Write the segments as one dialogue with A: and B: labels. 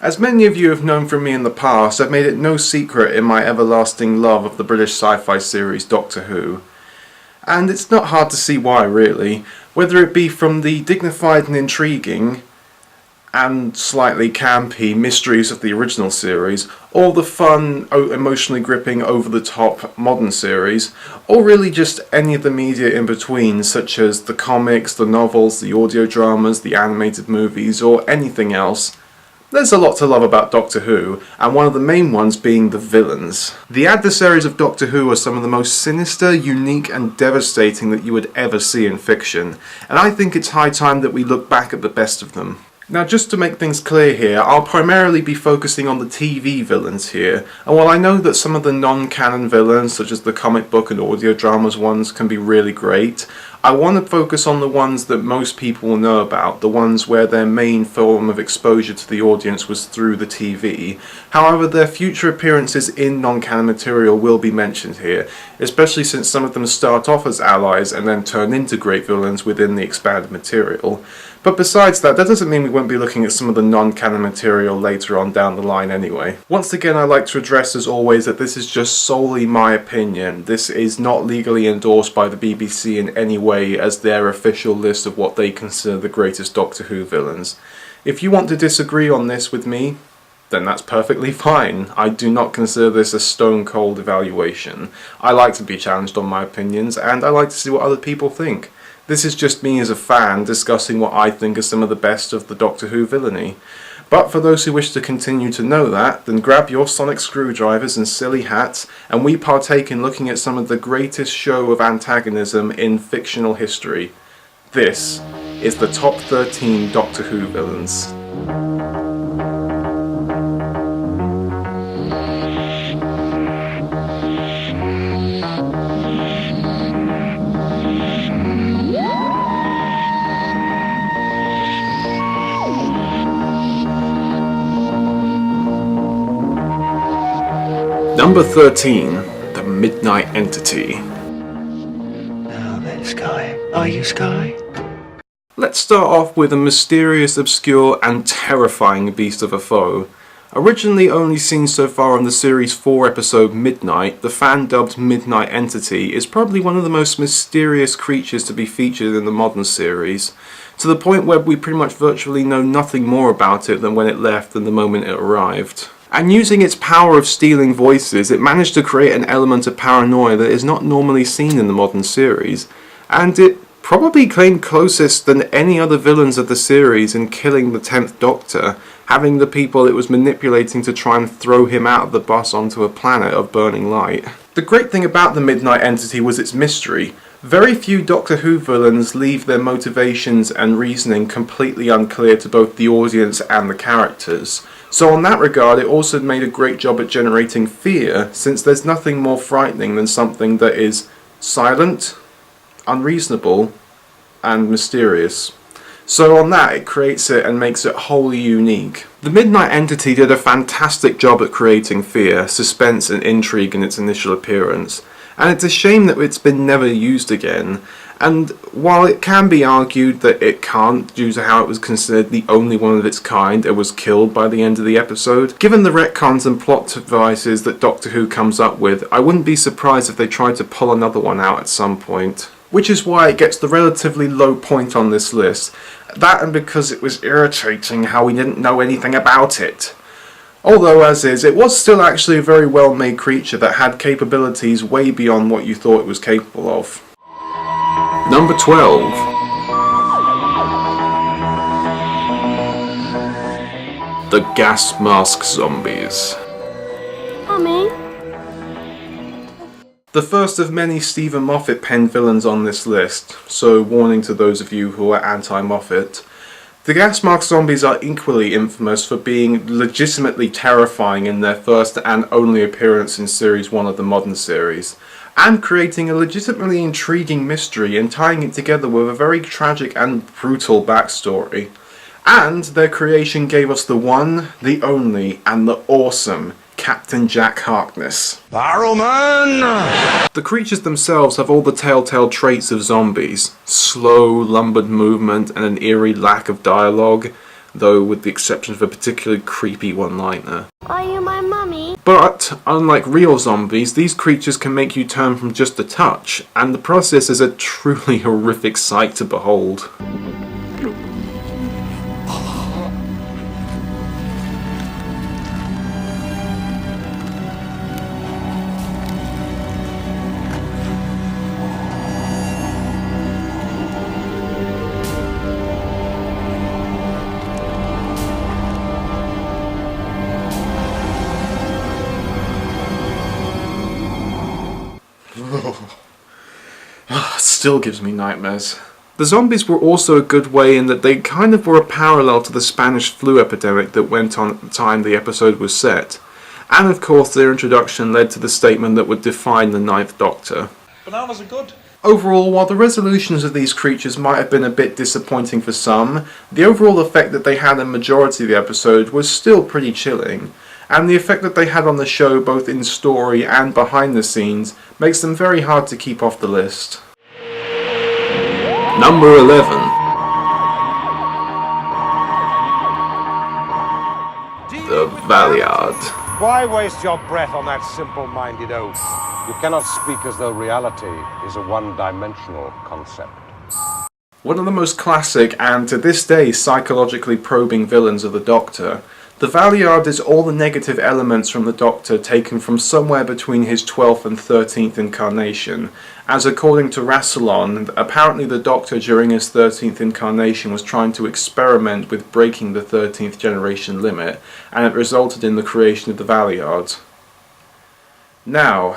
A: As many of you have known from me in the past, I've made it no secret in my everlasting love of the British sci-fi series Doctor Who. And it's not hard to see why, really. Whether it be from the dignified and intriguing and slightly campy mysteries of the original series, or the fun, emotionally gripping, over-the-top modern series, or really just any of the media in between, such as the comics, the novels, the audio dramas, the animated movies, or anything else. There's a lot to love about Doctor Who, and one of the main ones being the villains. The adversaries of Doctor Who are some of the most sinister, unique and devastating that you would ever see in fiction, and I think it's high time that we look back at the best of them. Now, just to make things clear here, I'll primarily be focusing on the TV villains here, and while I know that some of the non-canon villains, such as the comic book and audio dramas ones, can be really great, I want to focus on the ones that most people will know about, the ones where their main form of exposure to the audience was through the TV. However, their future appearances in non-canon material will be mentioned here, especially since some of them start off as allies and then turn into great villains within the expanded material. But besides that doesn't mean we won't be looking at some of the non-canon material later on down the line anyway. Once again, I'd like to address as always that this is just solely my opinion. This is not legally endorsed by the BBC in any way as their official list of what they consider the greatest Doctor Who villains. If you want to disagree on this with me, then that's perfectly fine. I do not consider this a stone cold evaluation. I like to be challenged on my opinions, and I like to see what other people think. This is just me as a fan discussing what I think are some of the best of the Doctor Who villainy. But for those who wish to continue to know that, then grab your sonic screwdrivers and silly hats, and we partake in looking at some of the greatest show of antagonism in fictional history. This is the top 13 Doctor Who villains. Number 13, the Midnight Entity.
B: Now then, Sky. Are you Sky?
A: Let's start off with a mysterious, obscure and terrifying beast of a foe. Originally only seen so far on the series 4 episode Midnight, the fan-dubbed Midnight Entity is probably one of the most mysterious creatures to be featured in the modern series, to the point where we pretty much virtually know nothing more about it than when it left and the moment it arrived. And using its power of stealing voices, it managed to create an element of paranoia that is not normally seen in the modern series, and it probably came closest than any other villains of the series in killing the 10th Doctor, having the people it was manipulating to try and throw him out of the bus onto a planet of burning light. The great thing about the Midnight Entity was its mystery. Very few Doctor Who villains leave their motivations and reasoning completely unclear to both the audience and the characters. So on that regard, it also made a great job at generating fear, since there's nothing more frightening than something that is silent, unreasonable, and mysterious. So on that, it creates it and makes it wholly unique. The Midnight Entity did a fantastic job at creating fear, suspense and intrigue in its initial appearance, and it's a shame that it's been never used again. And while it can be argued that it can't, due to how it was considered the only one of its kind and was killed by the end of the episode, given the retcons and plot devices that Doctor Who comes up with, I wouldn't be surprised if they tried to pull another one out at some point. Which is why it gets the relatively low point on this list. That and because it was irritating how we didn't know anything about it. Although, as is, it was still actually a very well made creature that had capabilities way beyond what you thought it was capable of. Number 12. The Gas Mask Zombies.
C: Mummy?
A: The first of many Stephen Moffat penned villains on this list, so warning to those of you who are anti-Moffat. The gas mask zombies are equally infamous for being legitimately terrifying in their first and only appearance in Series 1 of the modern series, and creating a legitimately intriguing mystery and tying it together with a very tragic and brutal backstory. And their creation gave us the one, the only, and the awesome Captain Jack Harkness.
B: Barrowman!
A: The creatures themselves have all the telltale traits of zombies. Slow, lumbered movement and an eerie lack of dialogue, though with the exception of a particularly creepy one-liner.
C: Are you my mummy?
A: But, unlike real zombies, these creatures can make you turn from just a touch, and the process is a truly horrific sight to behold. Still gives me nightmares. The zombies were also a good way in that they kind of were a parallel to the Spanish flu epidemic that went on at the time the episode was set. And of course their introduction led to the statement that would define the Ninth Doctor.
D: Bananas are good.
A: Overall, while the resolutions of these creatures might have been a bit disappointing for some, the overall effect that they had in the majority of the episode was still pretty chilling. And the effect that they had on the show both in story and behind the scenes makes them very hard to keep off the list. Number 11. The Valeyard.
E: Why waste your breath on that simple-minded oaf? You cannot speak as though reality is a one-dimensional concept.
A: One of the most classic and to this day psychologically probing villains of the Doctor, the Valeyard is all the negative elements from the Doctor taken from somewhere between his 12th and 13th incarnation, as according to Rassilon, apparently the Doctor during his 13th incarnation was trying to experiment with breaking the 13th generation limit, and it resulted in the creation of the Valeyard. Now,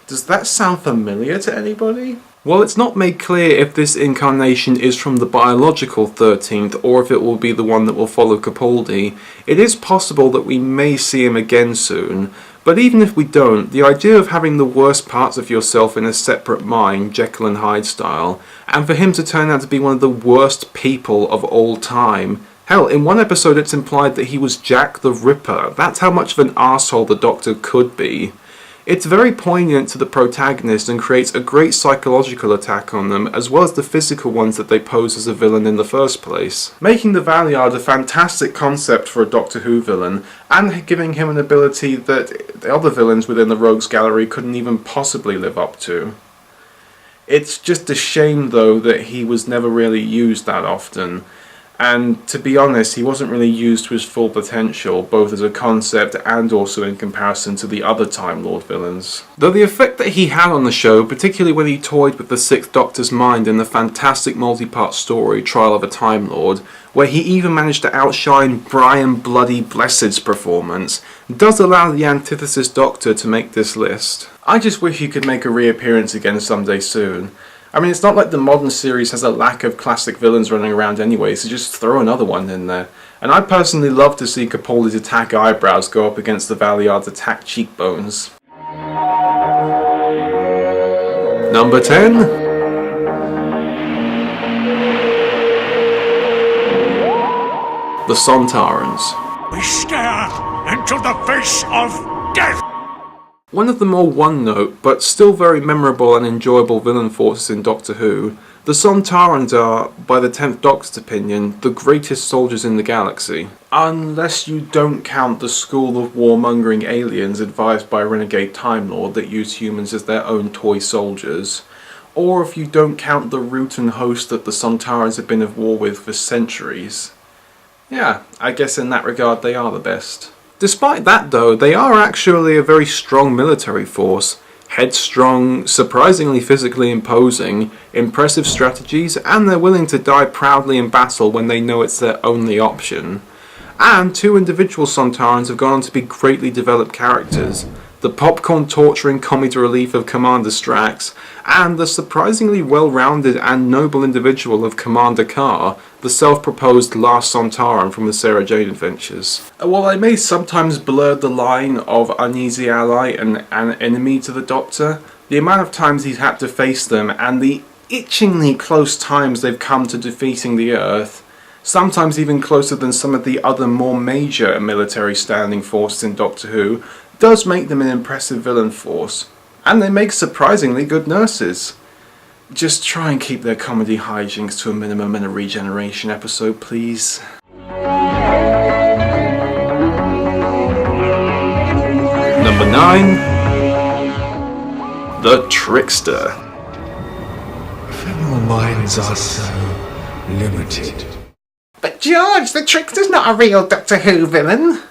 A: does that sound familiar to anybody? While it's not made clear if this incarnation is from the biological 13th or if it will be the one that will follow Capaldi, it is possible that we may see him again soon. But even if we don't, the idea of having the worst parts of yourself in a separate mind, Jekyll and Hyde style, and for him to turn out to be one of the worst people of all time. Hell, in one episode it's implied that he was Jack the Ripper. That's how much of an arsehole the Doctor could be. It's very poignant to the protagonist and creates a great psychological attack on them, as well as the physical ones that they pose as a villain in the first place. Making the Valeyard a fantastic concept for a Doctor Who villain, and giving him an ability that the other villains within the Rogues Gallery couldn't even possibly live up to. It's just a shame though that he was never really used that often. And to be honest, he wasn't really used to his full potential, both as a concept and also in comparison to the other Time Lord villains. Though the effect that he had on the show, particularly when he toyed with the Sixth Doctor's mind in the fantastic multi-part story Trial of a Time Lord, where he even managed to outshine Brian Bloody Blessed's performance, does allow the Antithesis Doctor to make this list. I just wish he could make a reappearance again someday soon. I mean, it's not like the modern series has a lack of classic villains running around anyway, so just throw another one in there. And I'd personally love to see Capaldi's attack eyebrows go up against the Valeyard's attack cheekbones. Number 10? The Sontarans.
B: We stare into the face of death!
A: One of the more one-note, but still very memorable and enjoyable villain forces in Doctor Who, the Sontarans are, by the 10th Doctor's opinion, the greatest soldiers in the galaxy. Unless you don't count the school of warmongering aliens advised by a renegade Time Lord that use humans as their own toy soldiers, or if you don't count the root and host that the Sontarans have been at war with for centuries. Yeah, I guess in that regard they are the best. Despite that though, they are actually a very strong military force. Headstrong, surprisingly physically imposing, impressive strategies, and they're willing to die proudly in battle when they know it's their only option. And two individual Sontarans have gone on to be greatly developed characters. the popcorn torturing comedy relief of Commander Strax, and the surprisingly well-rounded and noble individual of Commander Carr, the self-proposed last Sontaran from the Sarah Jane Adventures. While I may sometimes blur the line of uneasy ally and an enemy to the Doctor, the amount of times he's had to face them and the itchingly close times they've come to defeating the Earth, sometimes even closer than some of the other more major military standing forces in Doctor Who, does make them an impressive villain force. And they make surprisingly good nurses. Just try and keep their comedy hijinks to a minimum in a regeneration episode, please. Number 9. The Trickster.
B: Ephemeral minds are so limited.
A: But George, the Trickster's not a real Doctor Who villain.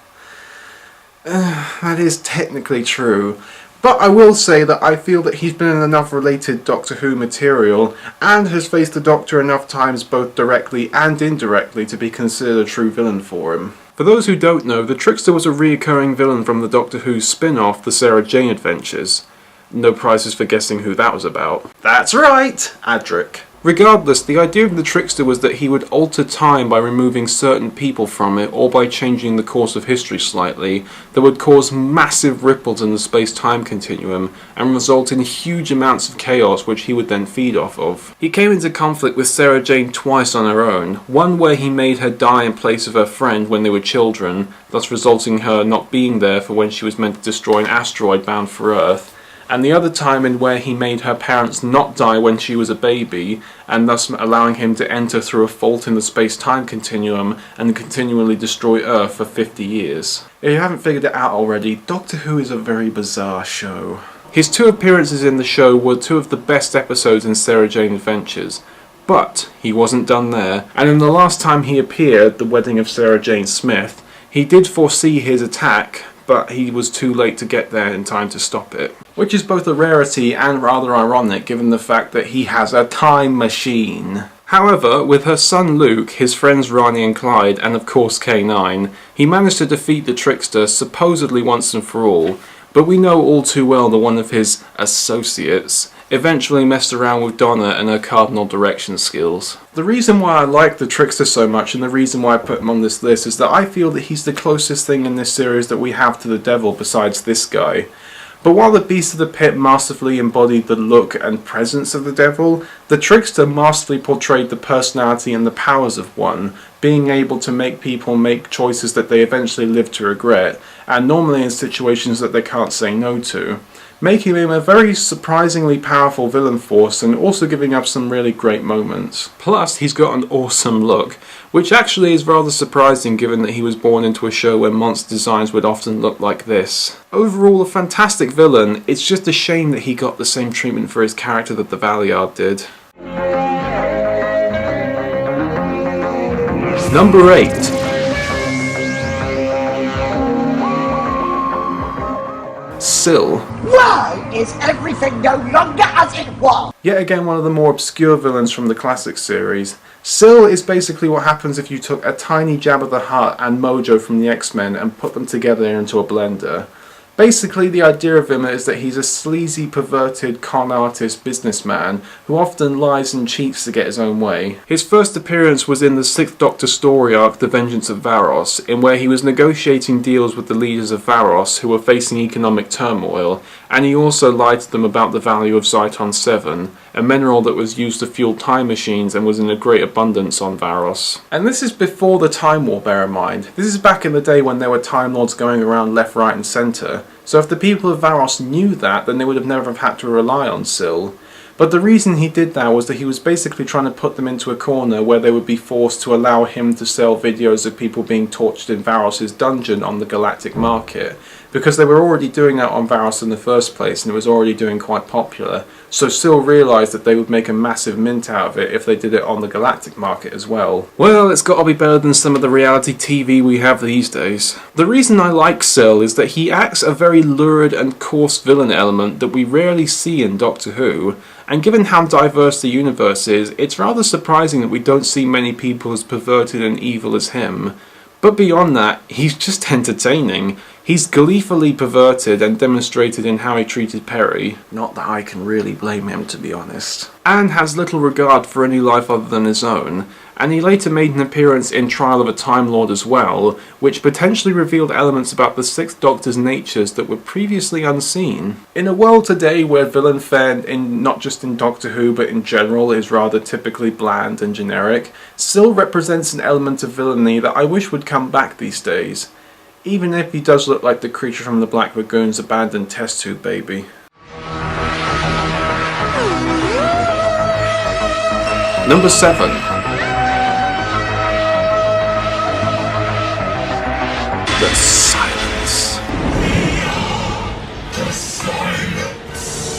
A: That is technically true. But I will say that I feel that he's been in enough related Doctor Who material and has faced the Doctor enough times both directly and indirectly to be considered a true villain for him. For those who don't know, the Trickster was a reoccurring villain from the Doctor Who spin-off, the Sarah Jane Adventures. No prizes for guessing who that was about. That's right! Adric. Regardless, the idea of the Trickster was that he would alter time by removing certain people from it or by changing the course of history slightly that would cause massive ripples in the space-time continuum and result in huge amounts of chaos which he would then feed off of. He came into conflict with Sarah Jane twice on her own, one where he made her die in place of her friend when they were children, thus resulting in her not being there for when she was meant to destroy an asteroid bound for Earth, and the other time in where he made her parents not die when she was a baby, and thus allowing him to enter through a fault in the space-time continuum and continually destroy Earth for 50 years. If you haven't figured it out already, Doctor Who is a very bizarre show. His 2 appearances in the show were 2 of the best episodes in Sarah Jane Adventures, but he wasn't done there, and in the last time he appeared, The Wedding of Sarah Jane Smith, he did foresee his attack, but he was too late to get there in time to stop it. Which is both a rarity and rather ironic given the fact that he has a time machine. However, with her son Luke, his friends Ronnie and Clyde, and of course K9, he managed to defeat the Trickster supposedly once and for all, but we know all too well that one of his associates eventually messed around with Donna and her cardinal direction skills. The reason why I like the Trickster so much and the reason why I put him on this list is that I feel that he's the closest thing in this series that we have to the devil besides this guy. But while the Beast of the Pit masterfully embodied the look and presence of the devil, the Trickster masterfully portrayed the personality and the powers of one, being able to make people make choices that they eventually live to regret, and normally in situations that they can't say no to, making him a very surprisingly powerful villain force and also giving up some really great moments. Plus, he's got an awesome look, which actually is rather surprising given that he was born into a show where monster designs would often look like this. Overall, a fantastic villain. It's just a shame that he got the same treatment for his character that the Valeyard did. Number 8. Syl.
D: Why is everything no longer as it was?
A: Yet again one of the more obscure villains from the classic series. Syl is basically what happens if you took a tiny Jabba the Hutt and Mojo from the X-Men and put them together into a blender. Basically, the idea of him is that he's a sleazy, perverted, con artist businessman who often lies and cheats to get his own way. His first appearance was in the 6th Doctor story arc, The Vengeance of Davros, in where he was negotiating deals with the leaders of Davros who were facing economic turmoil, and he also lied to them about the value of Zyton 7, a mineral that was used to fuel time machines and was in a great abundance on Davros. And this is before the Time War, bear in mind. This is back in the day when there were Time Lords going around left, right and centre. So if the people of Davros knew that, then they would have never have had to rely on Syl. But the reason he did that was that he was basically trying to put them into a corner where they would be forced to allow him to sell videos of people being tortured in Davros' dungeon on the galactic market. Because they were already doing that on Davros in the first place and it was already doing quite popular. So Syl realised that they would make a massive mint out of it if they did it on the galactic market as well. Well, it's got to be better than some of the reality TV we have these days. The reason I like Syl is that he acts a very lurid and coarse villain element that we rarely see in Doctor Who, and given how diverse the universe is, it's rather surprising that we don't see many people as perverted and evil as him. But beyond that, he's just entertaining. He's gleefully perverted and demonstrated in how he treated Perry, not that I can really blame him to be honest, and has little regard for any life other than his own, and he later made an appearance in Trial of a Time Lord as well, which potentially revealed elements about the Sixth Doctor's natures that were previously unseen. In a world today where villain fare, not just in Doctor Who but in general, is rather typically bland and generic, still represents an element of villainy that I wish would come back these days. Even if he does look like the creature from the Black Lagoon's abandoned test tube baby. Number 7. The Silence.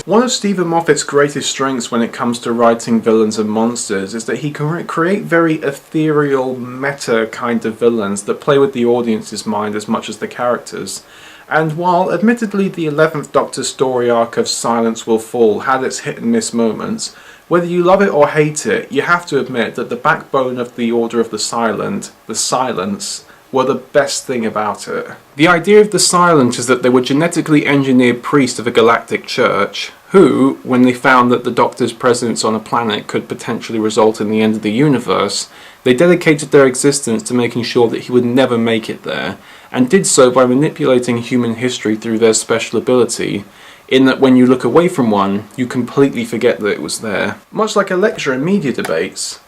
A: One of Stephen Moffat's greatest strengths when it comes to writing villains and monsters is that he can create very ethereal, meta kind of villains that play with the audience's mind as much as the characters. And while admittedly the 11th Doctor's story arc of Silence Will Fall had its hit and miss moments, whether you love it or hate it, you have to admit that the backbone of the Order of the Silent, the Silence, were the best thing about it. The idea of the Silent is that they were genetically engineered priests of a galactic church who, when they found that the Doctor's presence on a planet could potentially result in the end of the universe, they dedicated their existence to making sure that he would never make it there, and did so by manipulating human history through their special ability, in that when you look away from one, you completely forget that it was there. Much like a lecture in media debates,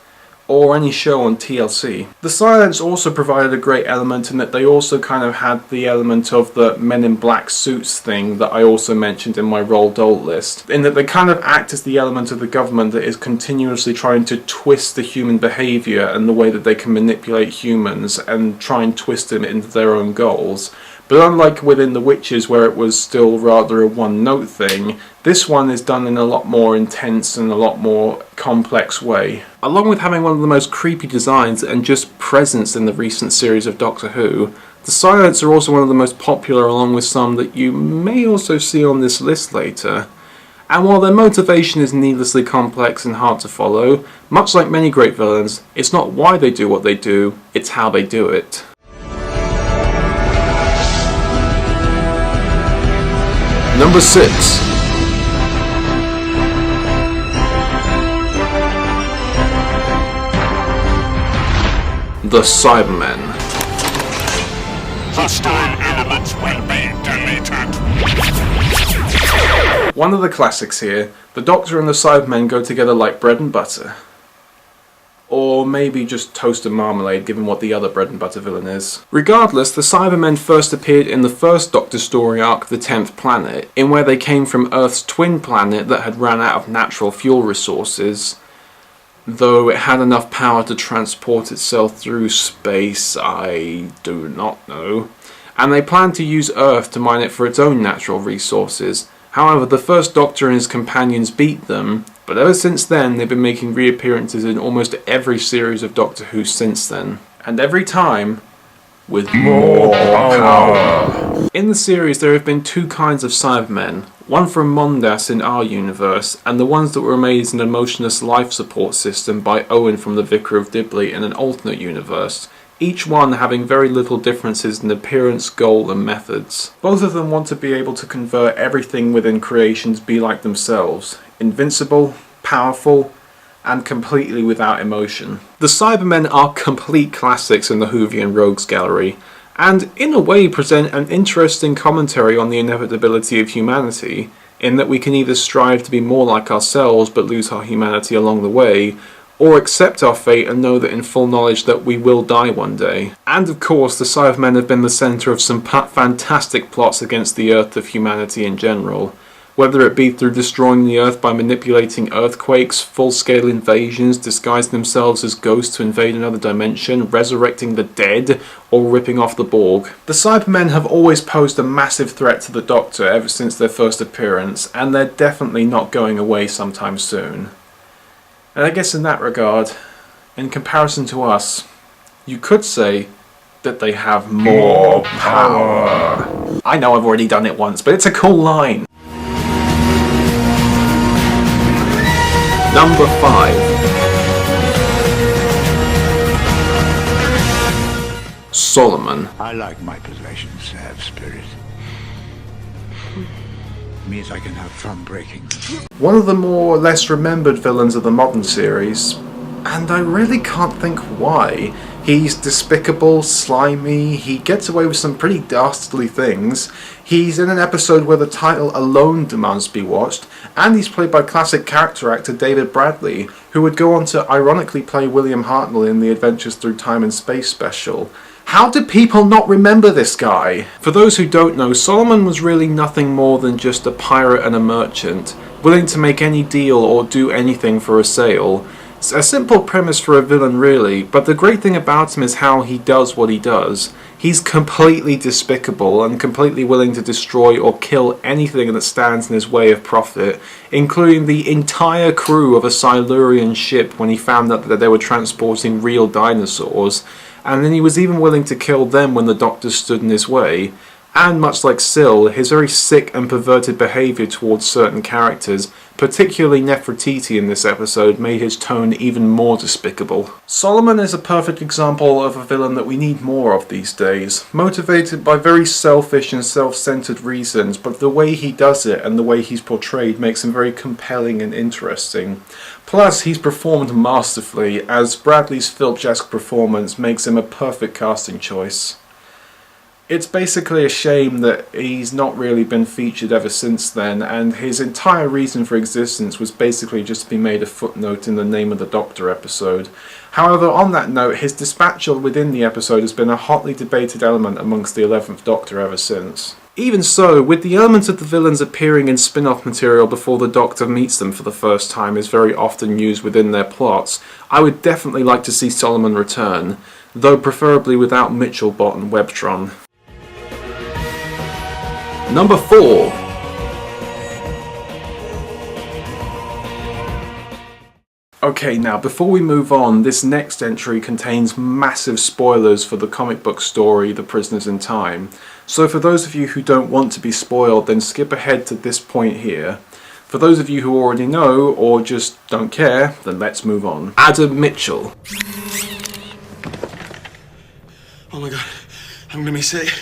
A: or any show on TLC. The Silence also provided a great element in that they also kind of had the element of the Men in Black suits thing that I also mentioned in my Roald Dahl list, in that they kind of act as the element of the government that is continuously trying to twist the human behaviour and the way that they can manipulate humans and try and twist them into their own goals. But unlike within The Witches, where it was still rather a one-note thing, this one is done in a lot more intense and a lot more complex way. Along with having one of the most creepy designs and just presence in the recent series of Doctor Who, the Silents are also one of the most popular, along with some that you may also see on this list later. And while their motivation is needlessly complex and hard to follow, much like many great villains, it's not why they do what they do, it's how they do it. Number 6. The Cybermen.
F: Hostile elements will be deleted.
A: One of the classics here, the Doctor and the Cybermen go together like bread and butter. Or maybe just toast and marmalade, given what the other bread and butter villain is. Regardless, the Cybermen first appeared in the first Doctor story arc, The 10th Planet, in where they came from Earth's twin planet that had ran out of natural fuel resources. Though it had enough power to transport itself through space, I do not know. And they planned to use Earth to mine it for its own natural resources. However, the first Doctor and his companions beat them, but ever since then they've been making reappearances in almost every series of Doctor Who since then. And every time, with more power. In the series there have been two kinds of Cybermen, one from Mondas in our universe, and the ones that were made as an emotionless life support system by Owen from the Vicar of Dibley in an alternate universe, each one having very little differences in appearance, goal and methods. Both of them want to be able to convert everything within creation to be like themselves, invincible, powerful, and completely without emotion. The Cybermen are complete classics in the Whovian Rogues Gallery, and in a way present an interesting commentary on the inevitability of humanity, in that we can either strive to be more like ourselves but lose our humanity along the way, or accept our fate and know that in full knowledge that we will die one day. And of course, the Cybermen have been the centre of some fantastic plots against the Earth of humanity in general, whether it be through destroying the Earth by manipulating earthquakes, full-scale invasions, disguising themselves as ghosts to invade another dimension, resurrecting the dead, or ripping off the Borg. The Cybermen have always posed a massive threat to the Doctor ever since their first appearance, and they're definitely not going away sometime soon. And I guess in that regard, in comparison to us, you could say that they have more power. I know I've already done it once, but it's a cool line. Number 5. Solomon.
B: I like my possessions to have spirit. Means I can have fun breaking them.
A: One of the more or less remembered villains of the modern series, and I really can't think why. He's despicable, slimy, he gets away with some pretty dastardly things, he's in an episode where the title alone demands to be watched, and he's played by classic character actor David Bradley, who would go on to ironically play William Hartnell in the Adventures Through Time and Space special. How do people not remember this guy? For those who don't know, Solomon was really nothing more than just a pirate and a merchant, willing to make any deal or do anything for a sale. It's a simple premise for a villain really, but the great thing about him is how he does what he does. He's completely despicable and completely willing to destroy or kill anything that stands in his way of profit, including the entire crew of a SiIurian ship when he found out that they were transporting real dinosaurs, and then he was even willing to kill them when the Doctor stood in his way. And much like Sil, his very sick and perverted behaviour towards certain characters, particularly Nefertiti in this episode, made his tone even more despicable. Solomon is a perfect example of a villain that we need more of these days, motivated by very selfish and self-centered reasons, but the way he does it and the way he's portrayed makes him very compelling and interesting. Plus, he's performed masterfully, as Bradley's Filch-esque performance makes him a perfect casting choice. It's basically a shame that he's not really been featured ever since then, and his entire reason for existence was basically just to be made a footnote in the Name of the Doctor episode. However, on that note, his dispatchal within the episode has been a hotly debated element amongst the 11th Doctor ever since. Even so, with the element of the villains appearing in spin-off material before the Doctor meets them for the first time is very often used within their plots, I would definitely like to see Solomon return, though preferably without Mitchellbot and Webtron. Number 4. Okay, now before we move on, this next entry contains massive spoilers for the comic book story The Prisoners in Time. So for those of you who don't want to be spoiled, then skip ahead to this point here. For those of you who already know, or just don't care, then let's move on. Adam Mitchell.
G: Oh my god, I'm gonna be sick.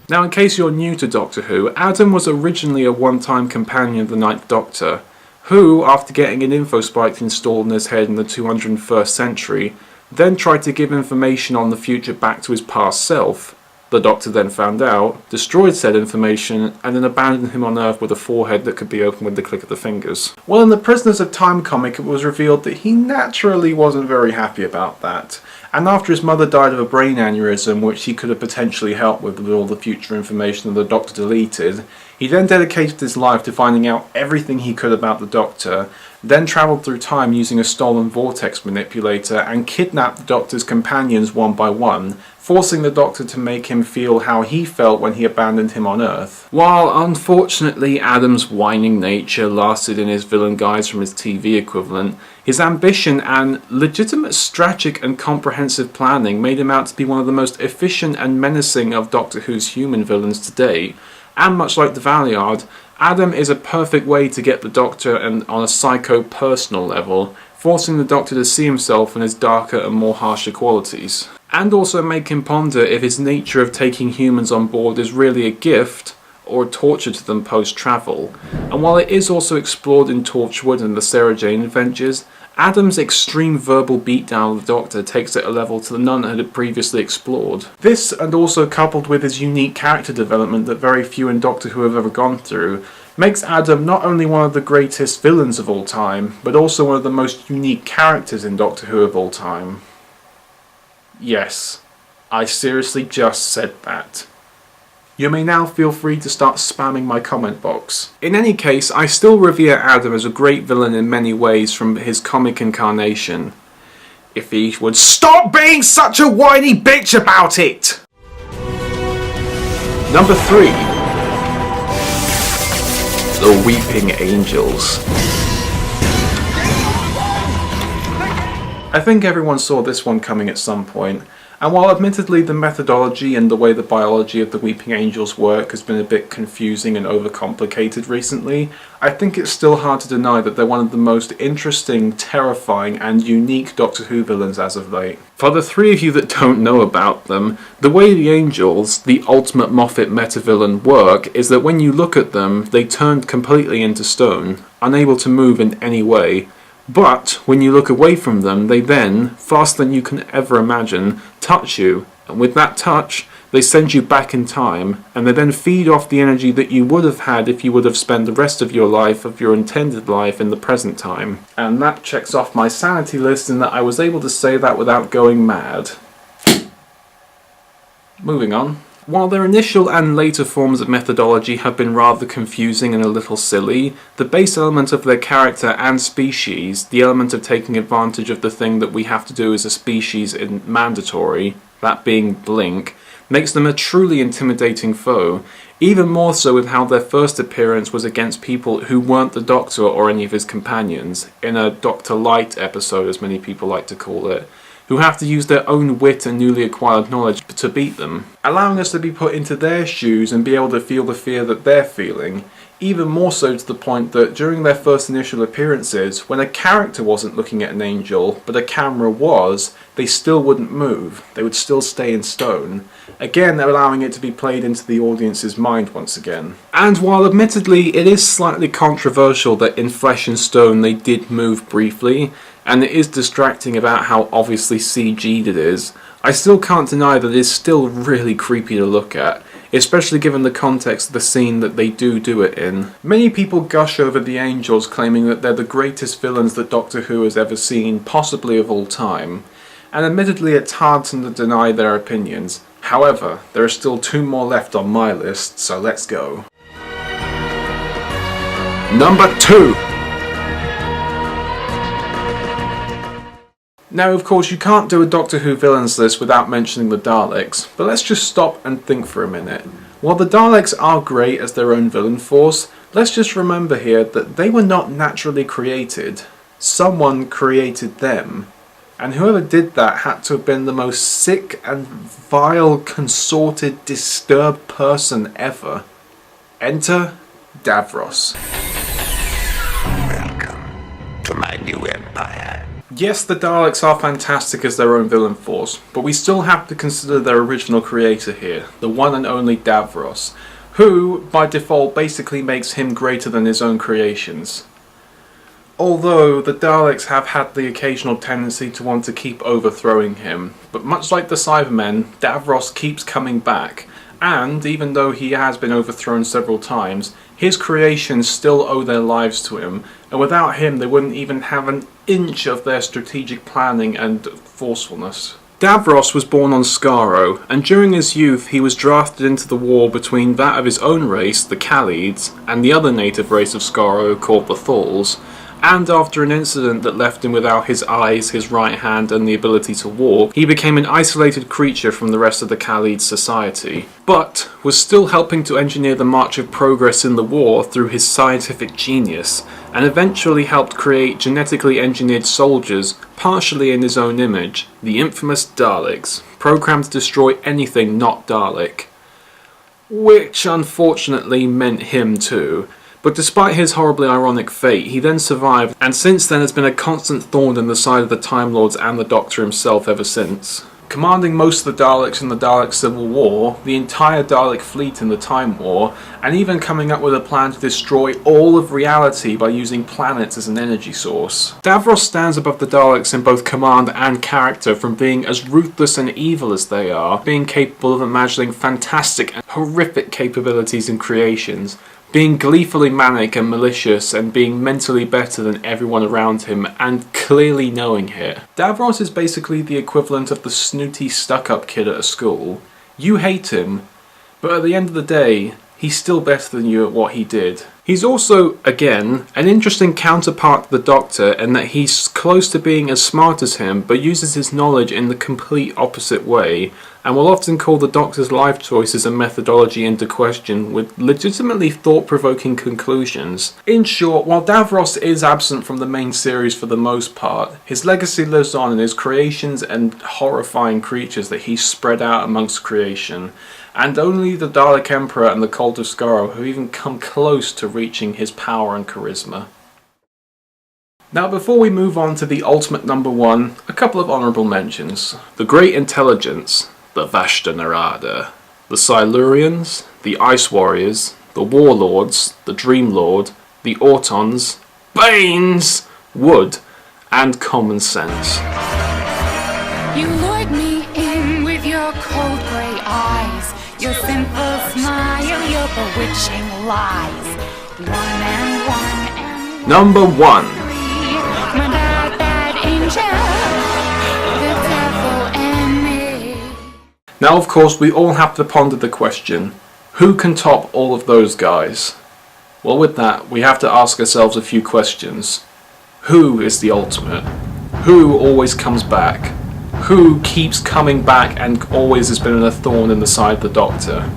A: Now, in case you're new to Doctor Who, Adam was originally a one-time companion of the Ninth Doctor, who, after getting an info spike installed in his head in the 201st century, then tried to give information on the future back to his past self. The Doctor then found out, destroyed said information, and then abandoned him on Earth with a forehead that could be opened with the click of the fingers. Well, in the Prisoners of Time comic, it was revealed that he naturally wasn't very happy about that. And after his mother died of a brain aneurysm, which he could have potentially helped with all the future information that the Doctor deleted, he then dedicated his life to finding out everything he could about the Doctor, then travelled through time using a stolen vortex manipulator and kidnapped the Doctor's companions one by one, forcing the Doctor to make him feel how he felt when he abandoned him on Earth. While unfortunately Adam's whining nature lasted in his villain guise from his TV equivalent, his ambition and legitimate strategic and comprehensive planning made him out to be one of the most efficient and menacing of Doctor Who's human villains to date, and much like the Valeyard, Adam is a perfect way to get the Doctor and on a psycho-personal level, forcing the Doctor to see himself in his darker and more harsher qualities. And also make him ponder if his nature of taking humans on board is really a gift or a torture to them post-travel. And while it is also explored in Torchwood and the Sarah Jane Adventures, Adam's extreme verbal beatdown of the Doctor takes it a level to none had previously explored. This, and also coupled with his unique character development that very few in Doctor Who have ever gone through, makes Adam not only one of the greatest villains of all time, but also one of the most unique characters in Doctor Who of all time. Yes, I seriously just said that. You may now feel free to start spamming my comment box. In any case, I still revere Adam as a great villain in many ways from his comic incarnation. If he would stop being such a whiny bitch about it! Number 3. The Weeping Angels. I think everyone saw this one coming at some point. And while admittedly the methodology and the way the biology of the Weeping Angels work has been a bit confusing and overcomplicated recently, I think it's still hard to deny that they're one of the most interesting, terrifying and unique Doctor Who villains as of late. For the three of you that don't know about them, the way the Angels, the ultimate Moffat meta-villain, work is that when you look at them, they turn completely into stone, unable to move in any way. But when you look away from them, they then, faster than you can ever imagine, touch you, and with that touch, they send you back in time, and they then feed off the energy that you would have had if you would have spent the rest of your life, of your intended life, in the present time. And that checks off my sanity list in that I was able to say that without going mad. Moving on. While their initial and later forms of methodology have been rather confusing and a little silly, the base element of their character and species, the element of taking advantage of the thing that we have to do as a species in mandatory, that being blink, makes them a truly intimidating foe, even more so with how their first appearance was against people who weren't the Doctor or any of his companions, in a Dr. Light episode as many people like to call it, who have to use their own wit and newly acquired knowledge to beat them, allowing us to be put into their shoes and be able to feel the fear that they're feeling, even more so to the point that during their first initial appearances, when a character wasn't looking at an angel, but a camera was, they still wouldn't move, they would still stay in stone, again allowing it to be played into the audience's mind once again. And while admittedly it is slightly controversial that in Flesh and Stone they did move briefly, and it is distracting about how obviously CG'd it is, I still can't deny that it is still really creepy to look at, especially given the context of the scene that they do it in. Many people gush over the Angels, claiming that they're the greatest villains that Doctor Who has ever seen, possibly of all time, and admittedly it's hard to deny their opinions. However, there are still two more left on my list, so let's go. Number 2! Now, of course, you can't do a Doctor Who villains list without mentioning the Daleks, but let's just stop and think for a minute. While the Daleks are great as their own villain force, let's just remember here that they were not naturally created. Someone created them. And whoever did that had to have been the most sick and vile, consorted, disturbed person ever. Enter Davros.
B: Welcome to my new empire.
A: Yes, the Daleks are fantastic as their own villain force, but we still have to consider their original creator here, the one and only Davros, who, by default, basically makes him greater than his own creations. Although, the Daleks have had the occasional tendency to want to keep overthrowing him, but much like the Cybermen, Davros keeps coming back, and even though he has been overthrown several times, his creations still owe their lives to him, and without him they wouldn't even have an inch of their strategic planning and forcefulness. Davros was born on Skaro, and during his youth he was drafted into the war between that of his own race, the Khalids, and the other native race of Skaro called the Thals, and after an incident that left him without his eyes, his right hand, and the ability to walk, he became an isolated creature from the rest of the Khalid society, but was still helping to engineer the march of progress in the war through his scientific genius, and eventually helped create genetically engineered soldiers, partially in his own image, the infamous Daleks, programmed to destroy anything not Dalek. Which unfortunately meant him too. But despite his horribly ironic fate, he then survived, and since then has been a constant thorn in the side of the Time Lords and the Doctor himself ever since. Commanding most of the Daleks in the Dalek Civil War, the entire Dalek fleet in the Time War, and even coming up with a plan to destroy all of reality by using planets as an energy source. Davros stands above the Daleks in both command and character, from being as ruthless and evil as they are, being capable of imagining fantastic and horrific capabilities and creations, being gleefully manic and malicious, and being mentally better than everyone around him, and clearly knowing it. Davros is basically the equivalent of the snooty stuck-up kid at a school. You hate him, but at the end of the day, he's still better than you at what he did. He's also, again, an interesting counterpart to the Doctor in that he's close to being as smart as him, but uses his knowledge in the complete opposite way, and will often call the Doctor's life choices and methodology into question with legitimately thought-provoking conclusions. In short, while Davros is absent from the main series for the most part, his legacy lives on in his creations and horrifying creatures that he's spread out amongst creation, and only the Dalek Emperor and the Cult of Skaro have even come close to reaching his power and charisma. Now, before we move on to the ultimate number one, a couple of honourable mentions. The Great Intelligence, the Vashta Narada, the SiIurians, the Ice Warriors, the Warlords, the Dream Lord, the Autons, Banes, Wood, and Common Sense.
H: You lured me in with your cold grey eyes, your simple smile, your bewitching lies. One and
A: Number one.
H: my bad angel, the devil and me.
A: Now, of course, we all have to ponder the question, who can top all of those guys? Well, with that, we have to ask ourselves a few questions. Who is the ultimate? Who always comes back? Who keeps coming back and always has been a thorn in the side of the Doctor?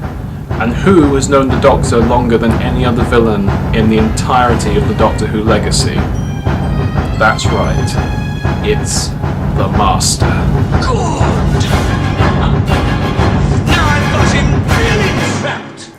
A: And who has known the Doctor longer than any other villain in the entirety of the Doctor Who legacy? That's right, it's the Master.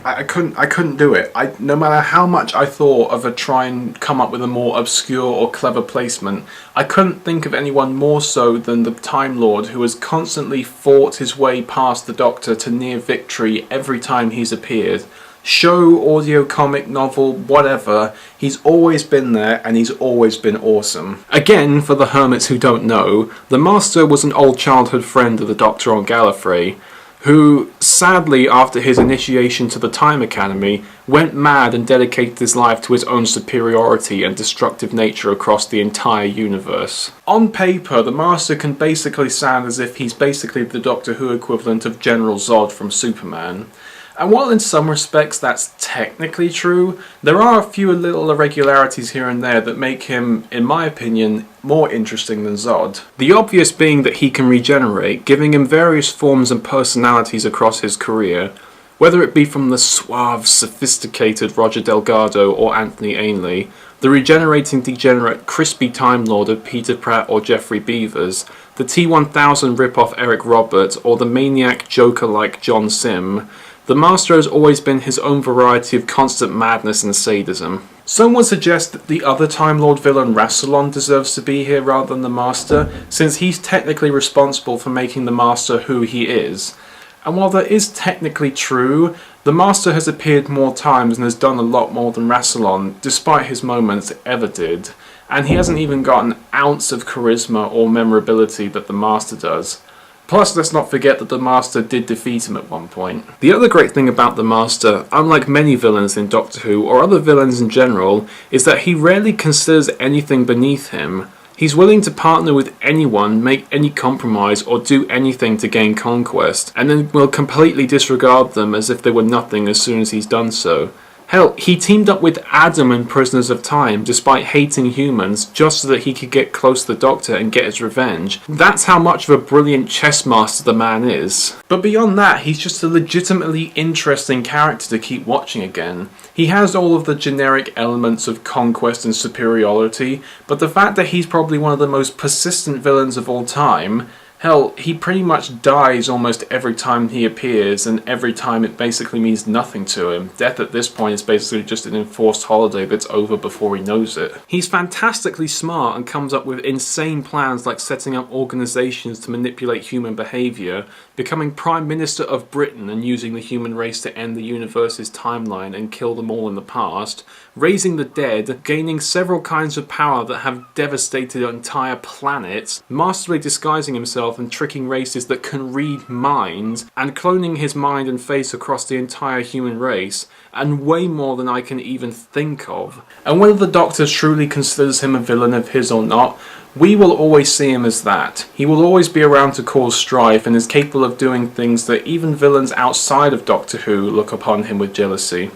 A: I couldn't do it. No matter how much I thought of try and come up with a more obscure or clever placement, I couldn't think of anyone more so than the Time Lord, who has constantly fought his way past the Doctor to near victory every time he's appeared. Show, audio, comic, novel, whatever, he's always been there and he's always been awesome. Again, for the hermits who don't know, the Master was an old childhood friend of the Doctor on Gallifrey, who, sadly, after his initiation to the Time Academy, went mad and dedicated his life to his own superiority and destructive nature across the entire universe. On paper, the Master can basically sound as if he's basically the Doctor Who equivalent of General Zod from Superman. And while in some respects that's technically true, there are a few little irregularities here and there that make him, in my opinion, more interesting than Zod. The obvious being that he can regenerate, giving him various forms and personalities across his career, whether it be from the suave, sophisticated Roger Delgado or Anthony Ainley, the regenerating degenerate crispy Time Lord of Peter Pratt or Geoffrey Beevers, the T-1000 rip-off Eric Roberts, or the maniac Joker-like John Sim, the Master has always been his own variety of constant madness and sadism. Some would suggest that the other Time Lord villain Rassilon deserves to be here rather than the Master, since he's technically responsible for making the Master who he is. And while that is technically true, the Master has appeared more times and has done a lot more than Rassilon, despite his moments, ever did. And he hasn't even got an ounce of charisma or memorability that the Master does. Plus, let's not forget that the Master did defeat him at one point. The other great thing about the Master, unlike many villains in Doctor Who, or other villains in general, is that he rarely considers anything beneath him. He's willing to partner with anyone, make any compromise, or do anything to gain conquest, and then will completely disregard them as if they were nothing as soon as he's done so. Hell, he teamed up with Adam in Prisoners of Time, despite hating humans, just so that he could get close to the Doctor and get his revenge. That's how much of a brilliant chess master the man is. But beyond that, he's just a legitimately interesting character to keep watching again. He has all of the generic elements of conquest and superiority, but the fact that he's probably one of the most persistent villains of all time, hell, he pretty much dies almost every time he appears, and every time it basically means nothing to him. Death at this point is basically just an enforced holiday that's over before he knows it. He's fantastically smart and comes up with insane plans like setting up organisations to manipulate human behaviour, becoming Prime Minister of Britain and using the human race to end the universe's timeline and kill them all in the past, raising the dead, gaining several kinds of power that have devastated entire planets, masterfully disguising himself and tricking races that can read minds, and cloning his mind and face across the entire human race, and way more than I can even think of. And whether the Doctor truly considers him a villain of his or not, we will always see him as that. He will always be around to cause strife and is capable of doing things that even villains outside of Doctor Who look upon him with jealousy.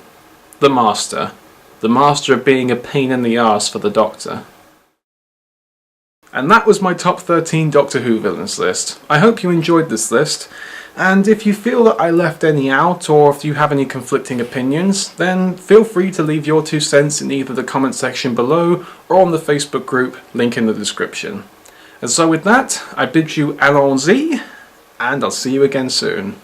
A: The Master. The Master of being a pain in the arse for the Doctor. And that was my top 13 Doctor Who villains list. I hope you enjoyed this list. And if you feel that I left any out, or if you have any conflicting opinions, then feel free to leave your 2 cents in either the comment section below or on the Facebook group, link in the description. And so with that, I bid you allons-y, and I'll see you again soon.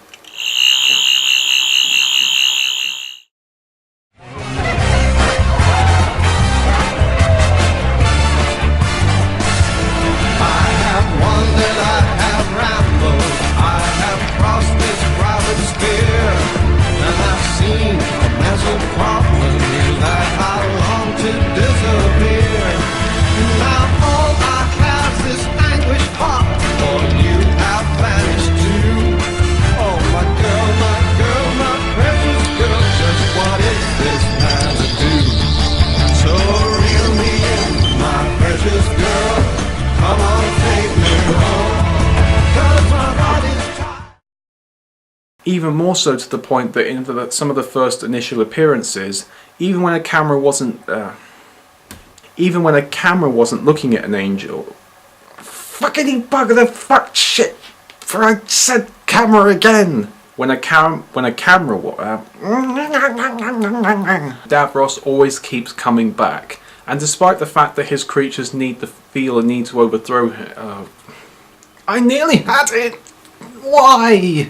A: Even more so to the point that in some of the first initial appearances, even when a camera wasn't looking at an angel, fucking bugger the fuck shit! For I said camera again. When a camera, Davros always keeps coming back, and despite the fact that his creatures feel a need to overthrow him, I nearly had it. Why?